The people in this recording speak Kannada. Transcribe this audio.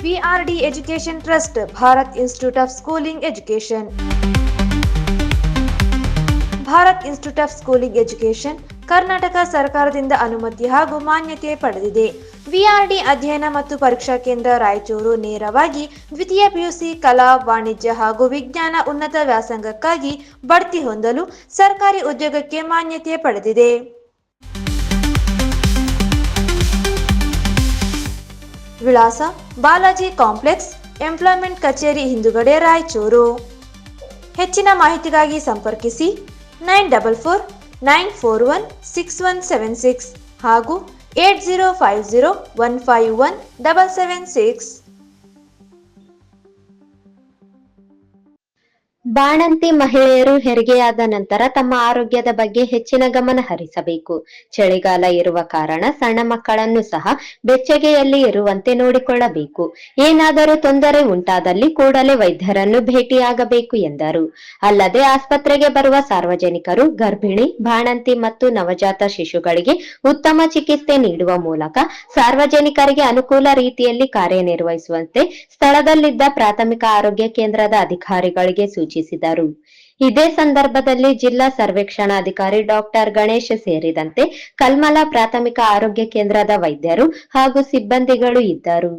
VRD Education Trust, Bharat Institute of Schooling Education. Bharat institute of schooling education Karnataka ಸರ್ಕಾರದಿಂದ ಅನುಮತಿ ಹಾಗೂ ಮಾನ್ಯತೆ ಪಡೆದಿದೆ. ವಿಆರ್ಡಿ ಅಧ್ಯಯನ ಮತ್ತು ಪರೀಕ್ಷಾ ಕೇಂದ್ರ ರಾಯಚೂರು ನೇರವಾಗಿ ದ್ವಿತೀಯ ಪಿಯುಸಿ ಕಲಾ, ವಾಣಿಜ್ಯ ಹಾಗೂ ವಿಜ್ಞಾನ ಉನ್ನತ ವ್ಯಾಸಂಗಕ್ಕಾಗಿ ಬಡ್ತಿ ಹೊಂದಲು ಸರ್ಕಾರಿ ಉದ್ಯೋಗಕ್ಕೆ ಮಾನ್ಯತೆ ಪಡೆದಿದೆ. ವಿಳಾಸ: ಬಾಲಾಜಿ ಕಾಂಪ್ಲೆಕ್ಸ್, ಎಂಪ್ಲಾಯ್ಮೆಂಟ್ ಕಚೇರಿ ಹಿಂದುಗಡೆ, ರಾಯಚೂರು. ಹೆಚ್ಚಿನ ಮಾಹಿತಿಗಾಗಿ ಸಂಪರ್ಕಿಸಿ 9449416176 ಹಾಗೂ 8050151776. ಬಾಣಂತಿ ಮಹಿಳೆಯರು ಹೆರಿಗೆಯಾದ ನಂತರ ತಮ್ಮ ಆರೋಗ್ಯದ ಬಗ್ಗೆ ಹೆಚ್ಚಿನ ಗಮನ ಹರಿಸಬೇಕು. ಚಳಿಗಾಲ ಇರುವ ಕಾರಣ ಸಣ್ಣ ಮಕ್ಕಳನ್ನು ಸಹ ಬೆಚ್ಚಗೆಯಲ್ಲಿ ಇರುವಂತೆ ನೋಡಿಕೊಳ್ಳಬೇಕು. ಏನಾದರೂ ತೊಂದರೆ ಉಂಟಾದಲ್ಲಿ ಕೂಡಲೇ ವೈದ್ಯರನ್ನು ಭೇಟಿಯಾಗಬೇಕು ಎಂದರು. ಅಲ್ಲದೆ ಆಸ್ಪತ್ರೆಗೆ ಬರುವ ಸಾರ್ವಜನಿಕರು ಗರ್ಭಿಣಿ, ಬಾಣಂತಿ ಮತ್ತು ನವಜಾತ ಶಿಶುಗಳಿಗೆ ಉತ್ತಮ ಚಿಕಿತ್ಸೆ ನೀಡುವ ಮೂಲಕ ಸಾರ್ವಜನಿಕರಿಗೆ ಅನುಕೂಲ ರೀತಿಯಲ್ಲಿ ಕಾರ್ಯನಿರ್ವಹಿಸುವಂತೆ ಸ್ಥಳದಲ್ಲಿದ್ದ ಪ್ರಾಥಮಿಕ ಆರೋಗ್ಯ ಕೇಂದ್ರದ ಅಧಿಕಾರಿಗಳಿಗೆ ಸೂಚಿಸಿದರು. ಇದೇ ಸಂದರ್ಭದಲ್ಲಿ ಜಿಲ್ಲಾ ಸರ್ವೇಕ್ಷಣಾಧಿಕಾರಿ ಡಾಕ್ಟರ್ ಗಣೇಶ್ ಸೇರಿದಂತೆ ಕಲ್ಮಲ ಪ್ರಾಥಮಿಕ ಆರೋಗ್ಯ ಕೇಂದ್ರದ ವೈದ್ಯರು ಹಾಗೂ ಸಿಬ್ಬಂದಿಗಳು ಇದ್ದರು.